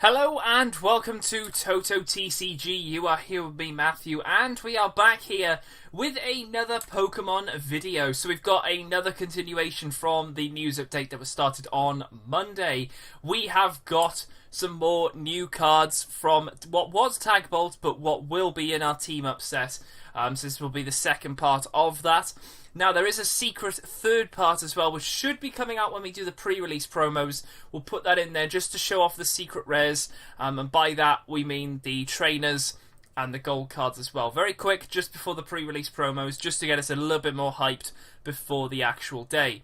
Hello and welcome to TotoTCG. You are here with me, Matthew, and we are back here with another Pokemon video. So we've got another continuation from the news update that was started on Monday. We have got some more new cards from what was Tag Bolt, but what will be in our team up set. So this will be the second part of that. Now, there is a secret third part as well, which should be coming out when we do the pre-release promos. We'll put that in there just to show off the secret rares, and by that we mean the trainers and the gold cards as well. Very quick, just before the pre-release promos, just to get us a little bit more hyped before the actual day.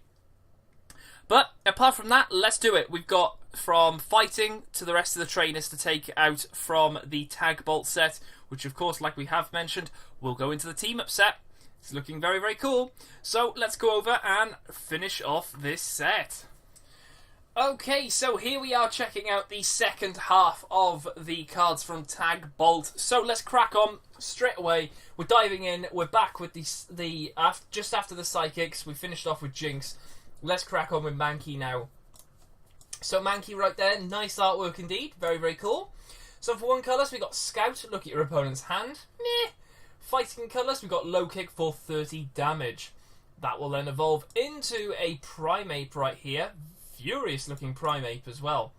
But apart from that, let's do it. We've got from fighting to the rest of the trainers to take out from the Tag Bolt set, which of course, like we have mentioned, will go into the team up set. It's looking very, very cool. So let's go over and finish off this set. Okay, so here we are checking out the second half of the cards from Tag Bolt. So let's crack on straight away. We're diving in. We're back with just after the Psychics. We finished off with Jinx. Let's crack on with Mankey now. So Mankey right there, nice artwork indeed. Very, very cool. So for one colours, we got Scout. Look at your opponent's hand. Meh. Fighting colours, we've got low kick for 30 damage. That will then evolve into a Primeape right here. Furious looking Primeape as well.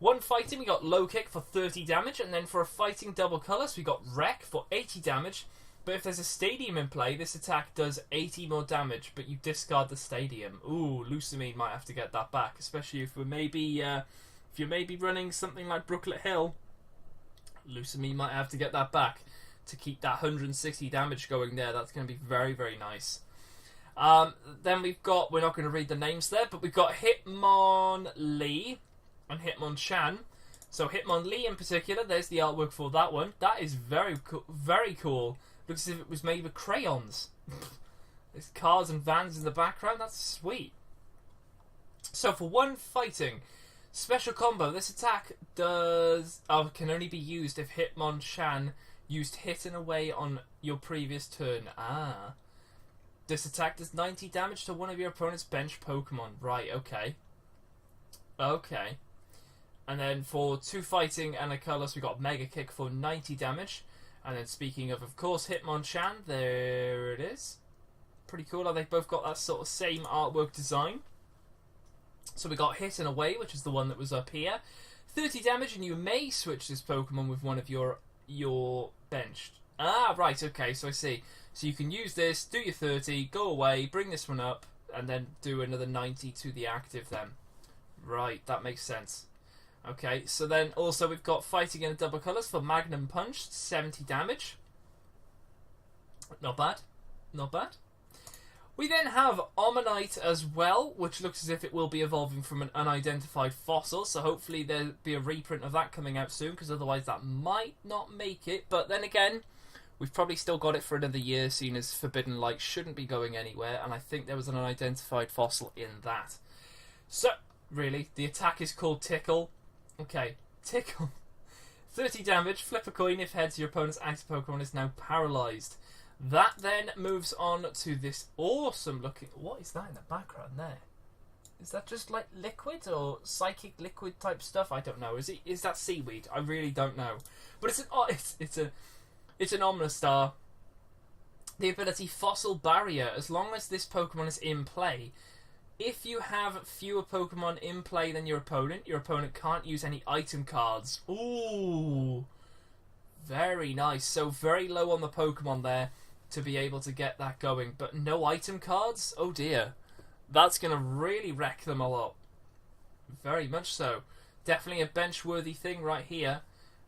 One fighting, we got low kick for 30 damage, and then for a fighting double colours, we got Wreck for 80 damage. But if there's a Stadium in play, this attack does 80 more damage, but you discard the Stadium. Ooh, Lucamine might have to get that back, especially if you're maybe running something like Brooklet Hill. Lucamine might have to get that back to keep that 160 damage going there. That's going to be very, very nice. Then we've got, we're not going to read the names there, but we've got Hitmonlee and Hitmonchan. So Hitmonlee in particular, there's the artwork for that one. That is very cool. Very cool. Looks as if it was made with crayons. There's cars and vans in the background. That's sweet. So for one fighting special combo, this attack can only be used if Hitmonchan used Hit and Away on your previous turn. This attack does 90 damage to one of your opponent's bench Pokemon. Right, okay. Okay. And then for two fighting and a colourless, we got Mega Kick for 90 damage. And then speaking of course, Hitmonchan, there it is. Pretty cool how they've both got that sort of same artwork design. So we got Hit and Away, which is the one that was up here. 30 damage, and you may switch this Pokemon with one of your benched. Right, okay, so I see. So you can use this, do your 30, go away, bring this one up, and then do another 90 to the active then. Right, that makes sense. Okay, so then also we've got fighting in double colours for Magnum Punch, 70 damage. Not bad. Not bad. We then have Omanyte as well, which looks as if it will be evolving from an unidentified fossil, so hopefully there'll be a reprint of that coming out soon, because otherwise that might not make it. But then again, we've probably still got it for another year, seeing as Forbidden Light shouldn't be going anywhere, and I think there was an unidentified fossil in that. So, really, the attack is called Tickle. Okay, Tickle. 30 damage, flip a coin if heads, your opponent's active Pokemon is now paralysed. That then moves on to this awesome looking... What is that in the background there? Is that just like liquid or psychic liquid type stuff? I don't know. Is that seaweed? I really don't know. But it's an Omnistar. The ability Fossil Barrier. As long as this Pokemon is in play, if you have fewer Pokemon in play than your opponent can't use any item cards. Ooh, very nice. So very low on the Pokemon there to be able to get that going, but no item cards? Oh dear. That's going to really wreck them a lot. Very much so. Definitely a bench-worthy thing right here.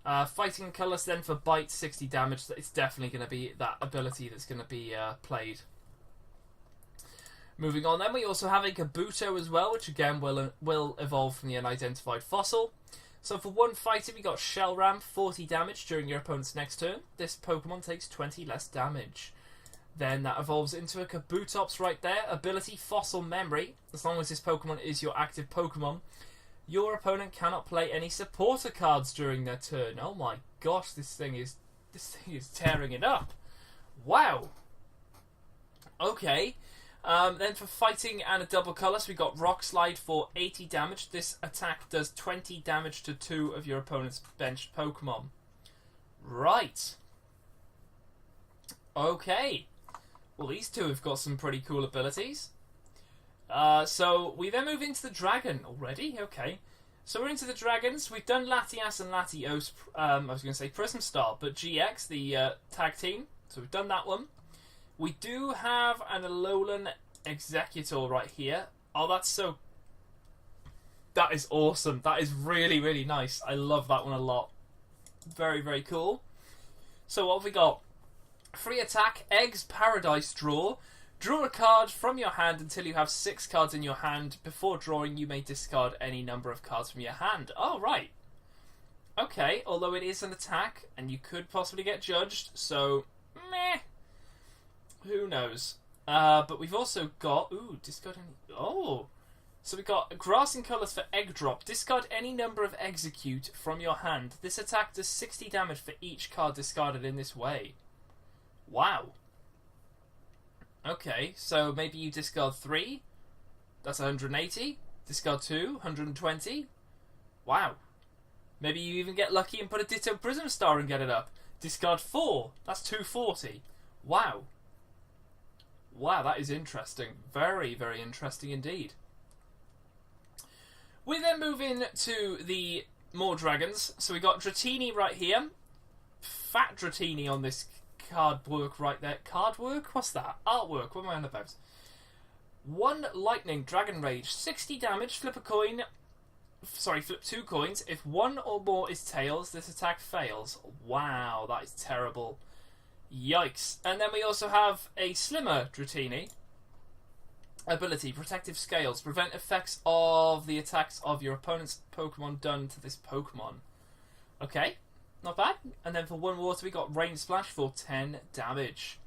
Fighting colours then for Bite, 60 damage. It's definitely going to be that ability that's going to be played. Moving on then, we also have a Kabuto as well, which again will evolve from the unidentified fossil. So for one fighter, we got Shell Ram, 40 damage during your opponent's next turn. This Pokemon takes 20 less damage. Then that evolves into a Kabutops right there. Ability Fossil Memory. As long as this Pokemon is your active Pokemon, your opponent cannot play any supporter cards during their turn. Oh my gosh, this thing is tearing it up. Wow. Okay. Then for fighting and a double colour, so we got Rock Slide for 80 damage. This attack does 20 damage to 2 of your opponent's benched Pokemon. Right. Okay. Well, these two have got some pretty cool abilities. So we then move into the Dragon already. Okay. So we're into the Dragons. We've done Latias and Latios, I was going to say Prism Star, but GX, the tag team. So we've done that one. We do have an Alolan Executor right here. Oh, that's so... That is awesome. That is really, really nice. I love that one a lot. Very, very cool. So what have we got? Free attack, Eggs Paradise Draw. Draw a card from your hand until you have 6 cards in your hand. Before drawing, you may discard any number of cards from your hand. Oh, right. Okay, although it is an attack, and you could possibly get judged, so... meh. Who knows? But we've also got... Ooh, discard any... Oh! So we've got Grass and Colours for Egg Drop. Discard any number of Execute from your hand. This attack does 60 damage for each card discarded in this way. Wow. Okay, so maybe you discard 3. That's 180. Discard 2, 120. Wow. Maybe you even get lucky and put a Ditto Prism Star and get it up. Discard 4. That's 240. Wow. Wow, that is interesting. Very, very interesting indeed. We then move in to the more dragons. So we got Dratini right here. Fat Dratini on this card work right there. Card work? What's that? Artwork. What am I on about? 1 lightning, Dragon Rage, 60 damage, flip a coin. Sorry, flip 2 coins. If 1 or more is tails, this attack fails. Wow, that is terrible. Yikes. And then we also have a slimmer Dratini. Ability, Protective Scales. Prevent effects of the attacks of your opponent's Pokemon done to this Pokemon. Okay. Not bad. And then for 1 water, we got Rain Splash for 10 damage.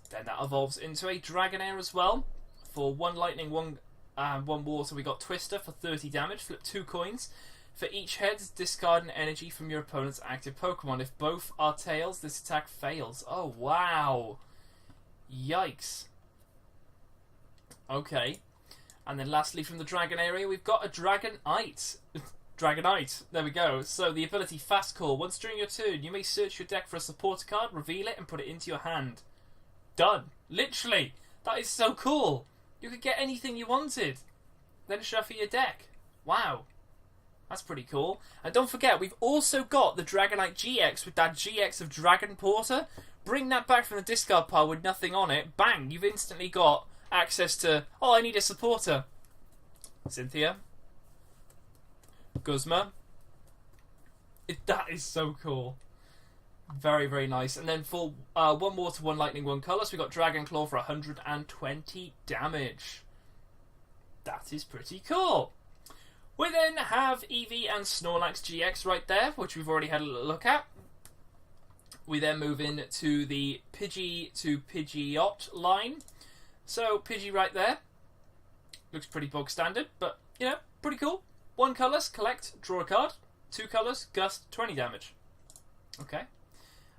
Then that evolves into a Dragonair as well. For 1 lightning, 1 water, we got Twister for 30 damage. Flip 2 coins. For each head, discard an energy from your opponent's active Pokemon. If both are tails, this attack fails. Oh, wow. Yikes. Okay. And then lastly, from the Dragon area, we've got a Dragonite. Dragonite. There we go. So the ability Fast Call. Once during your turn, you may search your deck for a supporter card, reveal it, and put it into your hand. Done. Literally. That is so cool. You could get anything you wanted. Then shuffle your deck. Wow. That's pretty cool. And don't forget, we've also got the Dragonite GX with that GX of Dragon Porter. Bring that back from the discard pile with nothing on it. Bang. You've instantly got access to... Oh, I need a supporter. Cynthia. Guzma. That is so cool. Very, very nice. And then for 1 water, 1 lightning, 1 colour, so we got Dragon Claw for 120 damage. That is pretty cool. We then have Eevee and Snorlax GX right there, which we've already had a little look at. We then move in to the Pidgey to Pidgeot line. So, Pidgey right there. Looks pretty bog standard, but, you know, pretty cool. 1 colours, collect, draw a card. 2 colours, gust, 20 damage. Okay. And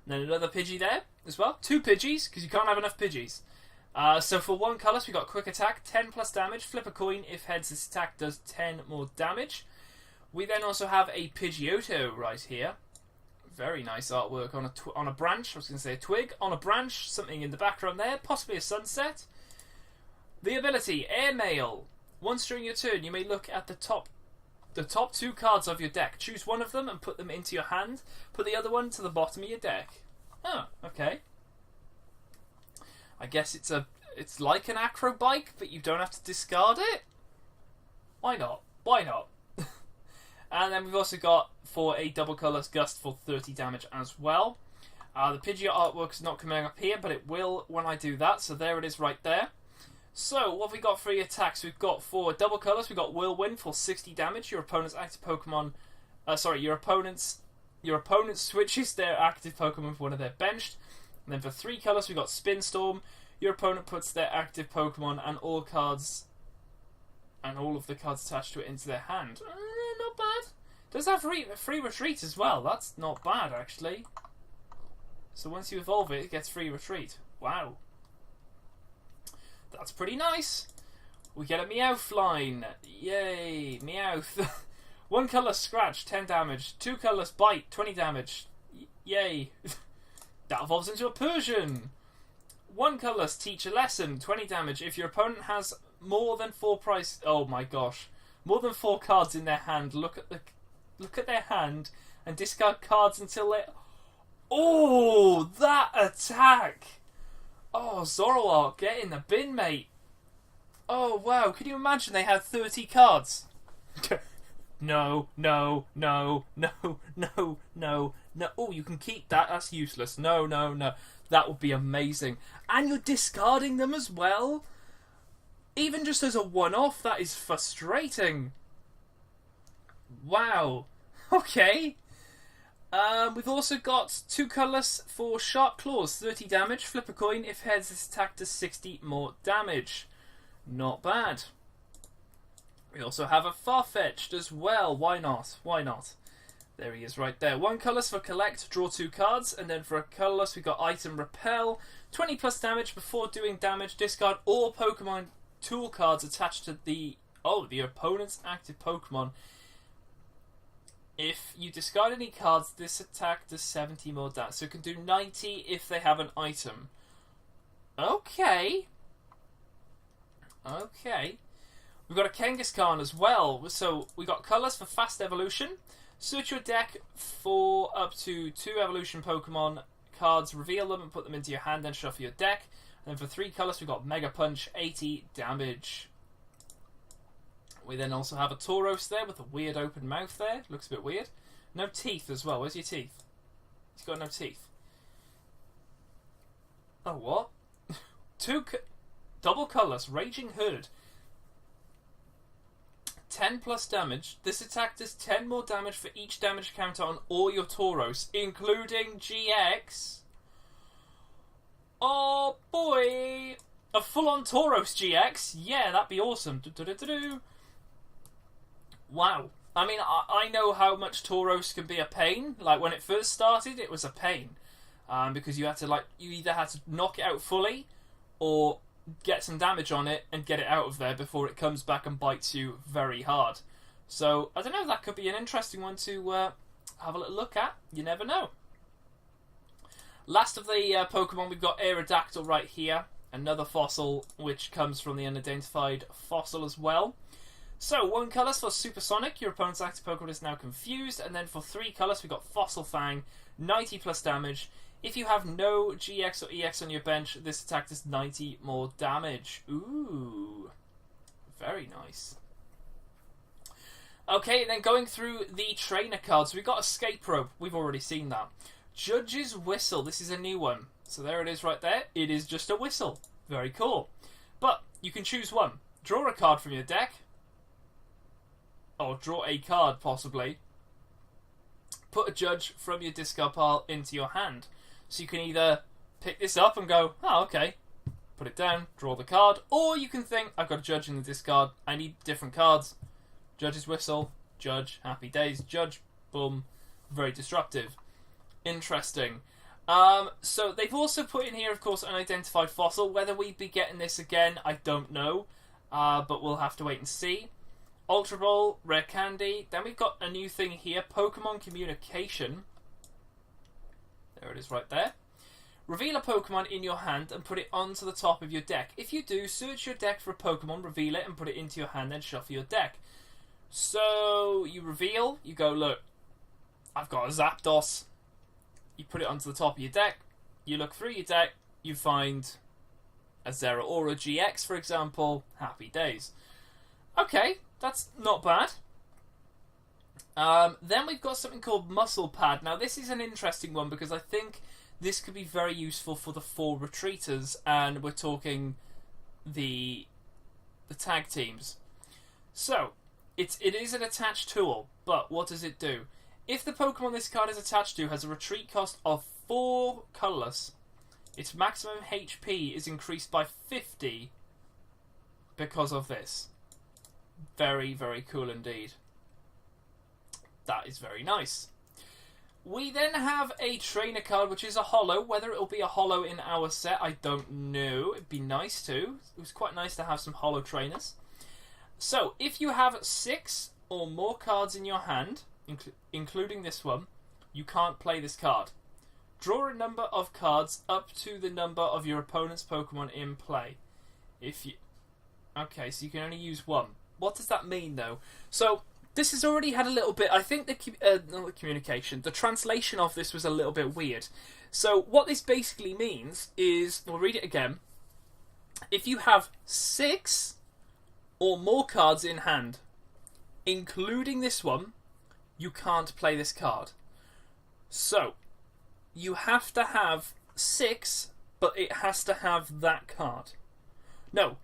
then another Pidgey there as well. 2 Pidgeys, because you can't have enough Pidgeys. So for 1 colour, so we got quick attack, 10 plus damage. Flip a coin. If heads, this attack does 10 more damage. We then also have a Pidgeotto right here. Very nice artwork on a branch. I was going to say a twig. On a branch, something in the background there. Possibly a sunset. The ability, Airmail. Once during your turn, you may look at the top 2 cards of your deck. Choose one of them and put them into your hand. Put the other one to the bottom of your deck. Oh, okay. I guess it's like an acro bike, but you don't have to discard it. Why not? Why not? And then we've also got for a double colour gust for 30 damage as well. The Pidgeot artwork is not coming up here, but it will when I do that. So there it is right there. So what have we got for your attacks? We've got for double colours, we've got Whirlwind for 60 damage. Your opponent's active Pokemon... your opponent switches their active Pokemon with one of their benched. And then for 3 colours, we've got Spin Storm. Your opponent puts their active Pokemon and all of the cards attached to it into their hand. Not bad. Does have free retreat as well. That's not bad, actually. So once you evolve it, it gets free retreat. Wow. That's pretty nice. We get a Meowth line. Yay, Meowth. One colour scratch, 10 damage. Two colours bite, 20 damage. Yay. That evolves into a Persian. One colours teach a lesson, 20 damage. If your opponent has more than 4 price... Oh my gosh. More than 4 cards in their hand. Look at their hand and discard cards until they... Oh, that attack! Oh, Zoroark, get in the bin, mate. Oh, wow. Can you imagine they had 30 cards? No, no, no, no, no, no, no. Oh, you can keep that. That's useless. No, no, no. That would be amazing. And you're discarding them as well? Even just as a one-off, that is frustrating. Wow. Okay. We've also got 2 colours for Sharp Claws, 30 damage. Flip a coin. If heads, this attack does 60 more damage. Not bad. We also have a Farfetch'd as well. Why not? Why not? There he is right there. 1 colours for Collect, draw 2 cards. And then for a colourless, we've got Item Repel. 20 plus damage. Before doing damage, discard all Pokemon tool cards attached to the opponent's active Pokemon. If you discard any cards, this attack does 70 more damage. So it can do 90 if they have an item. Okay. Okay. We've got a Kangaskhan as well. So we got colours for Fast Evolution. Search your deck for up to 2 evolution Pokemon cards, reveal them and put them into your hand, then shuffle your deck. And then for 3 colours, we've got Mega Punch, 80 damage. We then also have a Tauros there with a weird open mouth there. Looks a bit weird. No teeth as well. Where's your teeth? He's got no teeth. Oh, what? 2 double colours, Raging Herd. 10 plus damage. This attack does 10 more damage for each damage counter on all your Tauros, including GX. Oh boy! A full-on Tauros GX? Yeah, that'd be awesome. Wow. I mean, I know how much Tauros can be a pain. Like, when it first started, it was a pain. Because you had to, you either had to knock it out fully, or get some damage on it and get it out of there before it comes back and bites you very hard. So, I don't know, that could be an interesting one to have a little look at. You never know. Last of the Pokemon, we've got Aerodactyl right here. Another fossil, which comes from the unidentified fossil as well. So, 1 colours for Supersonic. Your opponent's active Pokemon is now confused. And then for 3 colours, we've got Fossil Fang. 90 plus damage. If you have no GX or EX on your bench, this attack does 90 more damage. Ooh. Very nice. Okay, then going through the trainer cards. We've got Escape Rope. We've already seen that. Judge's Whistle. This is a new one. So there it is right there. It is just a whistle. Very cool. But you can choose one. Draw a card from your deck. Or draw a card, possibly. Put a Judge from your discard pile into your hand. So you can either pick this up and go, oh, okay. Put it down, draw the card. Or you can think, I've got a Judge in the discard. I need different cards. Judge's Whistle. Judge. Happy Days. Judge. Boom. Very disruptive. Interesting. So they've also put in here, of course, unidentified fossil. Whether we'd be getting this again, I don't know. But we'll have to wait and see. Ultra Ball, Rare Candy. Then we've got a new thing here, Pokemon Communication. There it is right there. Reveal a Pokemon in your hand and put it onto the top of your deck. If you do, search your deck for a Pokemon, reveal it and put it into your hand, then shuffle your deck. So, you reveal, you go, look, I've got a Zapdos. You put it onto the top of your deck, you look through your deck, you find a Zeraora GX, for example. Happy days. Okay, that's not bad. Then we've got something called Muscle Pad. Now, this is an interesting one because I think this could be very useful for the 4 retreaters, and we're talking the tag teams. So, it is an attached tool, but what does it do? If the Pokemon this card is attached to has a retreat cost of 4 colourless, its maximum HP is increased by 50 because of this. Very, very cool indeed. That is very nice. we then have a trainer card, which is a holo. Whether it'll be a holo in our set, I don't know. It'd be nice to. It was quite nice to have some holo trainers. So, if you have 6 or more cards in your hand, including this one, you can't play this card. Draw a number of cards up to the number of your opponent's Pokemon in play. Okay, so you can only use 1. What does that mean, though? So, this has already had a little bit... I think not the communication. The translation of this was a little bit weird. So, what this basically means is... We'll read it again. If you have 6 or more cards in hand, including this one, you can't play this card. So, you have to have 6, but it has to have that card. No,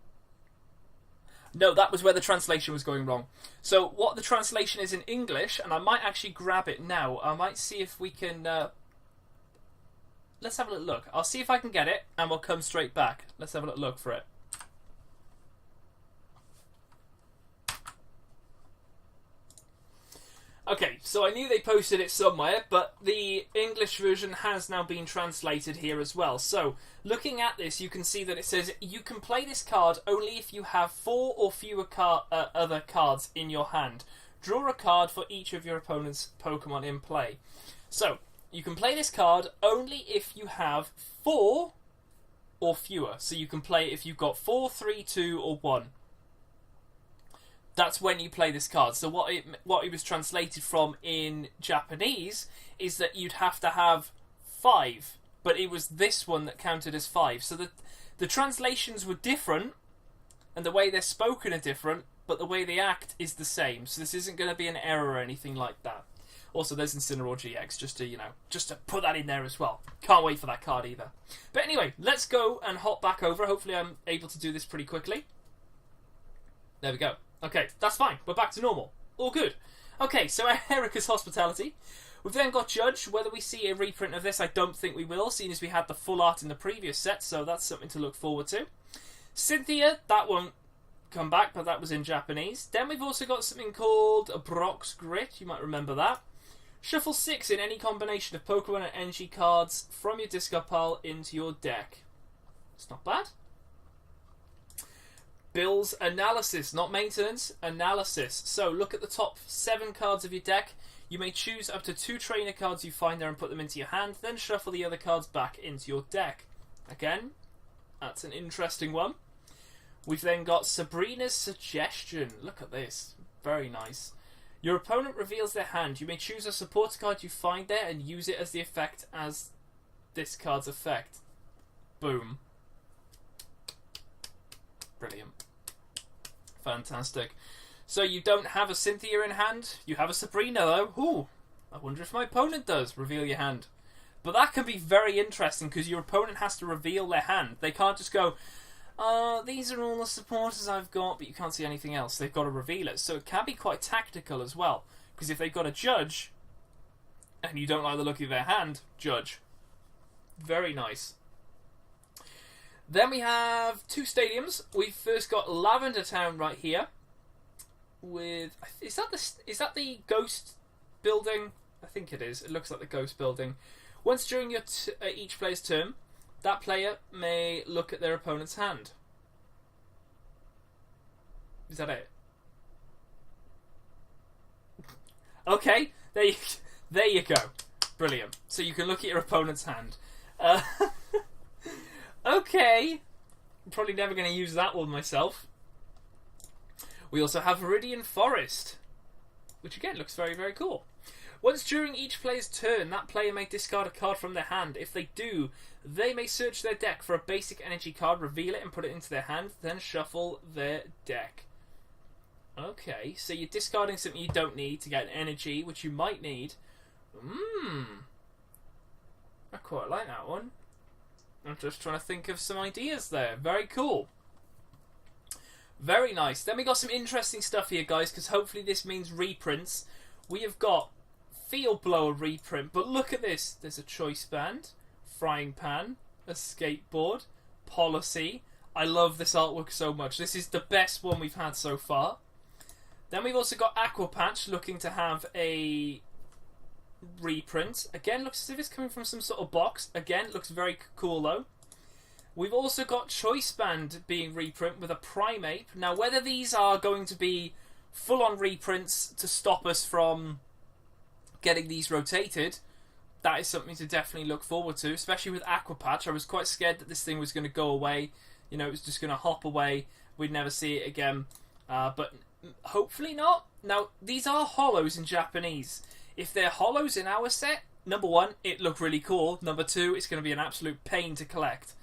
that was where the translation was going wrong. So, what the translation is in English, and I might actually grab it now. I might see if we can... let's have a little look. I'll see if I can get it, and we'll come straight back. Let's have a little look for it. Okay, so I knew they posted it somewhere, but the English version has now been translated here as well. So, looking at this, you can see that it says, you can play this card only if you have 4 or fewer other cards in your hand. Draw a card for each of your opponent's Pokemon in play. So, you can play this card only if you have 4 or fewer. So you can play it if you've got 4, 3, 2, or 1. That's when you play this card. So what it was translated from in Japanese is that you'd have to have 5, but it was this one that counted as 5. So the translations were different, and the way they're spoken are different, but the way they act is the same. So this isn't going to be an error or anything like that. Also, there's Incineroar GX, just to put that in there as well. Can't wait for that card either. But anyway, let's go and hop back over. Hopefully I'm able to do this pretty quickly. There we go. Okay, that's fine. We're back to normal. All good. Okay, so Erica's Hospitality. We've then got Judge. Whether we see a reprint of this, I don't think we will, seeing as we had the full art in the previous set, so that's something to look forward to. Cynthia, that won't come back, but that was in Japanese. Then we've also got something called a Brock's Grit. You might remember that. Shuffle 6 in any combination of Pokemon and energy cards from your discard pile into your deck. It's not bad. Bill's Analysis, not maintenance, analysis. So look at the top 7 cards of your deck. You may choose up to 2 trainer cards you find there and put them into your hand, then shuffle the other cards back into your deck. Again, that's an interesting one. We've then got Sabrina's Suggestion. Look at this. Very nice. Your opponent reveals their hand. You may choose a support card you find there and use it as the effect as this card's effect. Boom. Brilliant. Fantastic. So you don't have a Cynthia in hand. You have a Sabrina though. Ooh, I wonder if my opponent does. Reveal your hand. But that can be very interesting because your opponent has to reveal their hand. They can't just go, these are all the supporters I've got, but you can't see anything else. They've got to reveal it. So it can be quite tactical as well. Because if they've got a Judge and you don't like the look of their hand, Judge. Very nice. Then we have 2 stadiums. We've first got Lavender Town right here. With is that the Ghost building? I think it is. It looks like the Ghost building. Once during your each player's turn, that player may look at their opponent's hand. Is that it? Okay, there you go. Brilliant. So you can look at your opponent's hand. Okay. I'm probably never going to use that one myself. We also have Viridian Forest, which again looks very, very cool. Once during each player's turn, that player may discard a card from their hand. If they do, they may search their deck for a basic energy card, reveal it and put it into their hand, then shuffle their deck. Okay, so you're discarding something you don't need to get an energy, which you might need. I quite like that one. I'm just trying to think of some ideas there. Very cool. Very nice. Then we got some interesting stuff here, guys, because hopefully this means reprints. We have got Field Blower reprint, but look at this. There's a Choice Band, Frying Pan, a Skateboard, Policy. I love this artwork so much. This is the best one we've had so far. Then we've also got Aqua Patch looking to have a reprint. Again, looks as if it's coming from some sort of box. Again, looks very cool though. We've also got Choice Band being reprint with a Primeape. Now, whether these are going to be full-on reprints to stop us from getting these rotated, that is something to definitely look forward to, especially with Aqua Patch. I was quite scared that this thing was going to go away. You know, it was just going to hop away. We'd never see it again. But hopefully not. Now, these are hollows in Japanese. If they're hollows in our set, number one, it looked really cool. Number two, it's going to be an absolute pain to collect.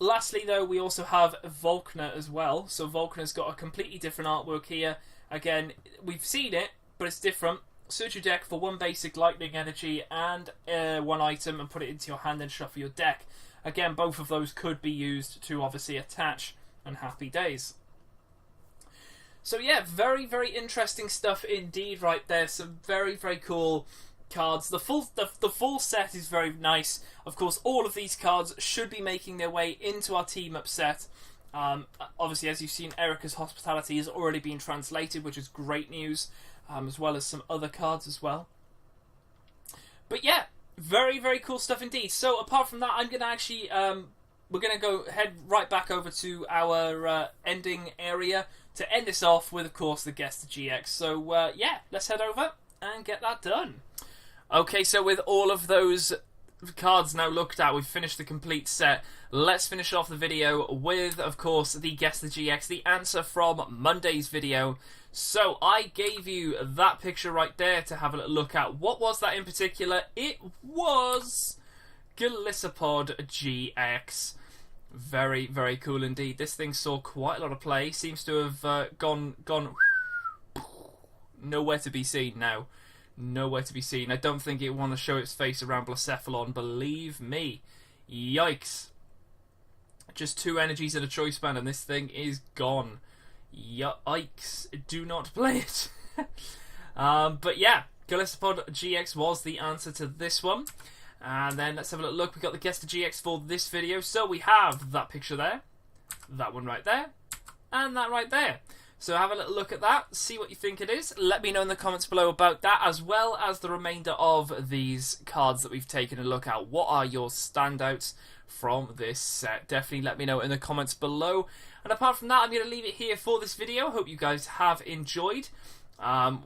Lastly, though, we also have Volkner as well. So Volkner's got a completely different artwork here. Again, we've seen it, but it's different. Search your deck for one basic lightning energy and one item and put it into your hand and shuffle your deck. Again, both of those could be used to obviously attach and Happy Days. So yeah, very, very interesting stuff indeed right there. Some very, very cool cards. The full set is very nice. Of course, all of these cards should be making their way into our team up set. Obviously, as you've seen, Erica's Hospitality has already been translated, which is great news, as well as some other cards as well. But yeah, very, very cool stuff indeed. So apart from that, I'm going to actually we're going to head right back over to our ending area to end this off with, of course, the Guess the GX. So yeah, let's head over and get that done. Okay, so with all of those cards now looked at, we've finished the complete set. Let's finish off the video with, of course, the Guess the GX, the answer from Monday's video. So I gave you that picture right there to have a little look at. What was that in particular? It was Golisopod GX. Very, very cool indeed. This thing saw quite a lot of play. Seems to have gone nowhere to be seen now. Nowhere to be seen. I don't think it want to show its face around Blacephalon, believe me. Yikes. Just 2 energies and a Choice Band and this thing is gone. Yikes. Do not play it. But yeah, Golisopod GX was the answer to this one. And then let's have a little look. We got the Guess the GX for this video. So we have that picture there, that one right there, and that right there. So have a little look at that, see what you think it is. Let me know in the comments below about that, as well as the remainder of these cards that we've taken a look at. What are your standouts from this set? Definitely let me know in the comments below. And apart from that, I'm going to leave it here for this video. Hope you guys have enjoyed.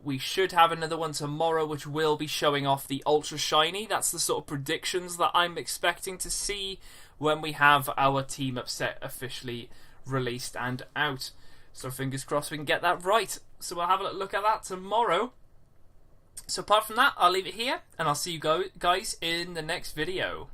We should have another one tomorrow, which will be showing off the Ultra Shiny. That's the sort of predictions that I'm expecting to see when we have our team up set officially released and out. So fingers crossed we can get that right. So we'll have a look at that tomorrow. So apart from that, I'll leave it here, and I'll see you guys in the next video.